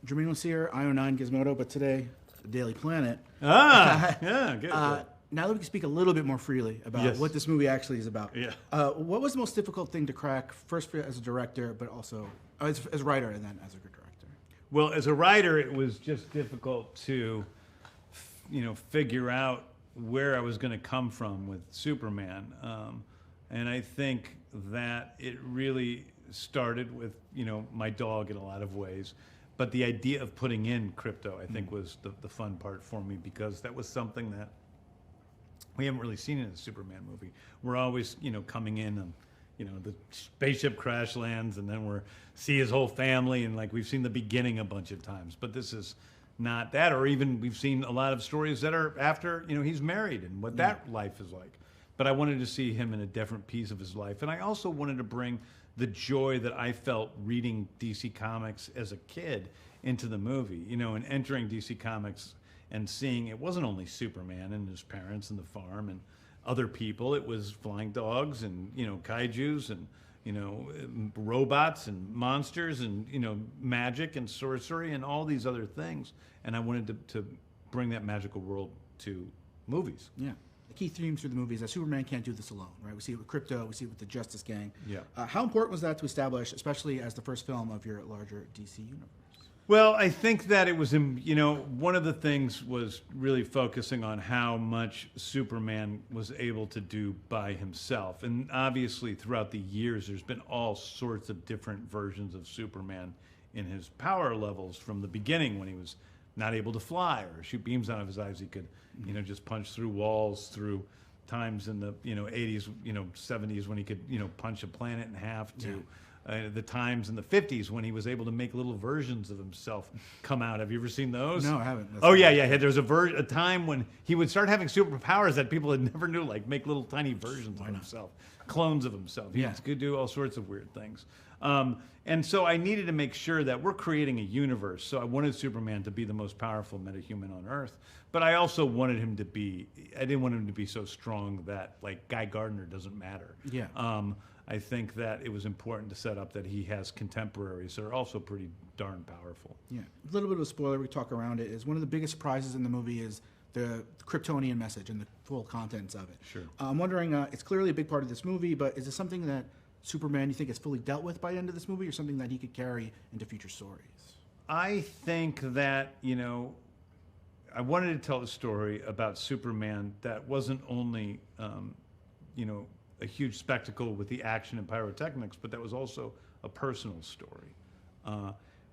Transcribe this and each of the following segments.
Germain Lussier, io9, Gizmodo, but today, the Daily Planet. Yeah, good. Now that we can speak a little bit more freely about what this movie actually is about. Yeah. What was the most difficult thing to crack, first as a director, but also as a writer and then as a director? Well, as a writer, it was just difficult to, figure out where I was going to come from with Superman. And I think that it really started with, my dog in a lot of ways. But the idea of putting in crypto, I think, was the fun part for me, because that was something that we haven't really seen in a Superman movie. We're always, coming in and, the spaceship crash lands, and then see his whole family, and like we've seen the beginning a bunch of times. But this is not that, or even we've seen a lot of stories that are after, he's married and what that life is like. But I wanted to see him in a different piece of his life, and I also wanted to bring the joy that I felt reading DC Comics as a kid into the movie, and entering DC Comics and seeing it wasn't only Superman and his parents and the farm and other people. It was flying dogs and, kaijus and, robots and monsters and, magic and sorcery and all these other things. And I wanted to bring that magical world to movies. Yeah. The key theme through the movie is that Superman can't do this alone, right? We see it with Crypto, we see it with the Justice Gang. Yeah. How important was that to establish, especially as the first film of your larger DC universe? Well, I think that it was, one of the things was really focusing on how much Superman was able to do by himself. And obviously, throughout the years, there's been all sorts of different versions of Superman in his power levels from the beginning, when he was not able to fly or shoot beams out of his eyes. He could, just punch through walls, through times in the, 80s, 70s when he could, punch a planet in half, to the times in the 50s when he was able to make little versions of himself come out. Have you ever seen those? No, I haven't. Yeah. There was a time when he would start having superpowers that people had never knew, like make little tiny versions of himself, clones of himself. He could do all sorts of weird things. And so I needed to make sure that we're creating a universe. So I wanted Superman to be the most powerful metahuman on Earth. But I also wanted him to be, I didn't want him to be so strong that, like, Guy Gardner doesn't matter. Yeah. I think that it was important to set up that he has contemporaries that are also pretty darn powerful. Yeah. A little bit of a spoiler, we talk around it, is one of the biggest surprises in the movie is the Kryptonian message and the full contents of it. Sure. I'm wondering, it's clearly a big part of this movie, but is it something that Superman, you think, is fully dealt with by the end of this movie, or something that he could carry into future stories? I think that, I wanted to tell a story about Superman that wasn't only, a huge spectacle with the action and pyrotechnics, but that was also a personal story.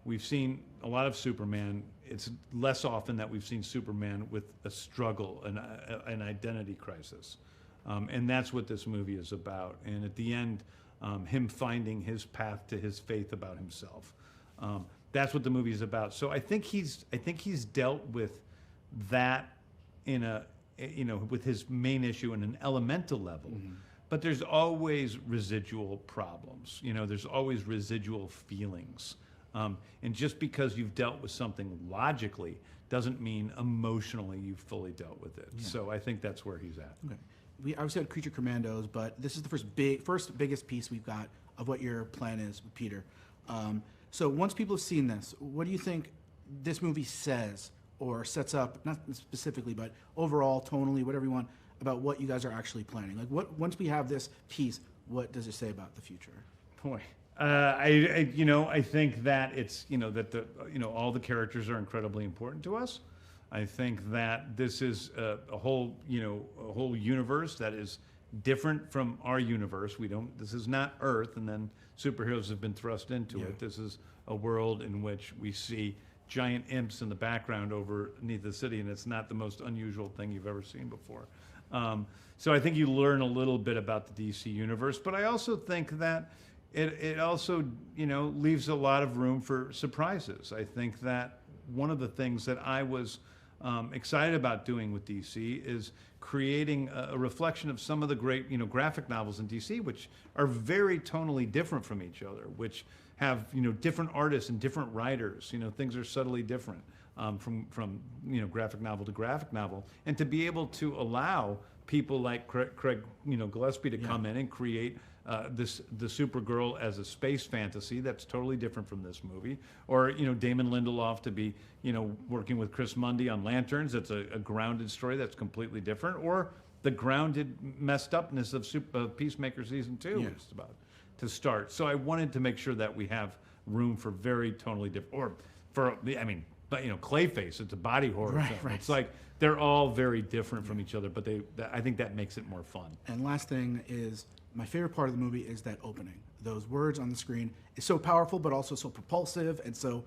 We've seen a lot of Superman. It's less often that we've seen Superman with a struggle, an identity crisis. And that's what this movie is about. And at the end, him finding his path to his faith about himself. That's what the movie is about. So I think he's dealt with that in with his main issue in an elemental level. Mm-hmm. But there's always residual problems. There's always residual feelings. And just because you've dealt with something logically doesn't mean emotionally you've fully dealt with it. Yeah. So I think that's where he's at. Okay. We obviously had Creature Commandos, but this is the first biggest piece we've got of what your plan is with Peter. So once people have seen this, what do you think this movie says or sets up, not specifically, but overall, tonally, whatever you want, about what you guys are actually planning? Like, once we have this piece, what does it say about the future? Boy, I think that it's that all the characters are incredibly important to us. I think that this is a whole universe that is different from our universe. This is not Earth, and then superheroes have been thrust into it. This is a world in which we see giant imps in the background underneath the city, and it's not the most unusual thing you've ever seen before. So I think you learn a little bit about the DC universe, but I also think that it also leaves a lot of room for surprises. I think that one of the things that I was excited about doing with DC is creating a reflection of some of the great graphic novels in DC, which are very tonally different from each other, which have different artists and different writers. Things are subtly different. From graphic novel to graphic novel, and to be able to allow people like Craig Gillespie to come in and create the Supergirl as a space fantasy that's totally different from this movie, or Damon Lindelof to be working with Chris Mundy on Lanterns. That's a grounded story that's completely different, or the grounded messed upness of Peacemaker season 2 Yeah. was about to start. So I wanted to make sure that we have room for very totally different, or for but Clayface, it's a body horror Right, film. right. It's like they're all very different from each other, but I think that makes it more fun. And last thing is, my favorite part of the movie is that opening. Those words on the screen is so powerful, but also so propulsive. And so,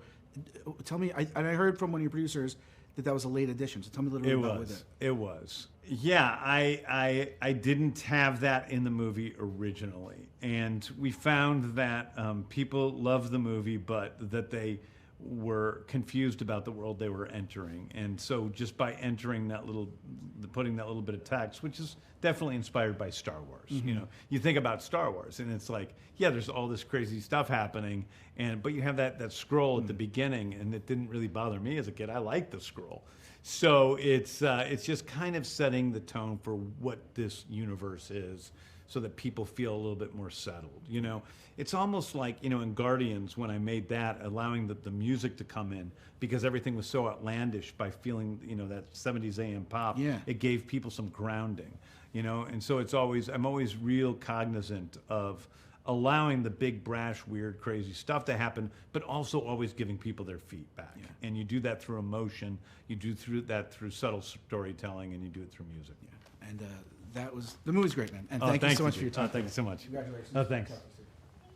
tell me, I heard from one of your producers that was a late addition. So tell me a little bit about it. It was. Yeah, I didn't have that in the movie originally, and we found that people loved the movie, but that they were confused about the world they were entering. And so just by entering putting that little bit of text, which is definitely inspired by Star Wars. Mm-hmm. You think about Star Wars and it's like, yeah, there's all this crazy stuff happening, but you have that scroll at the beginning, and it didn't really bother me as a kid. I liked the scroll. So it's just kind of setting the tone for what this universe is, so that people feel a little bit more settled. It's almost like, in Guardians, when I made that, allowing the music to come in, because everything was so outlandish, by feeling, that 70s AM pop, Yeah. it gave people some grounding, and so I'm always real cognizant of allowing the big, brash, weird, crazy stuff to happen, but also always giving people their feet back. Yeah. And you do that through emotion, you do that through subtle storytelling, and you do it through music. Yeah. And the movie's great, man. And thank you so much for your time. Thank you so much. Congratulations. Thanks.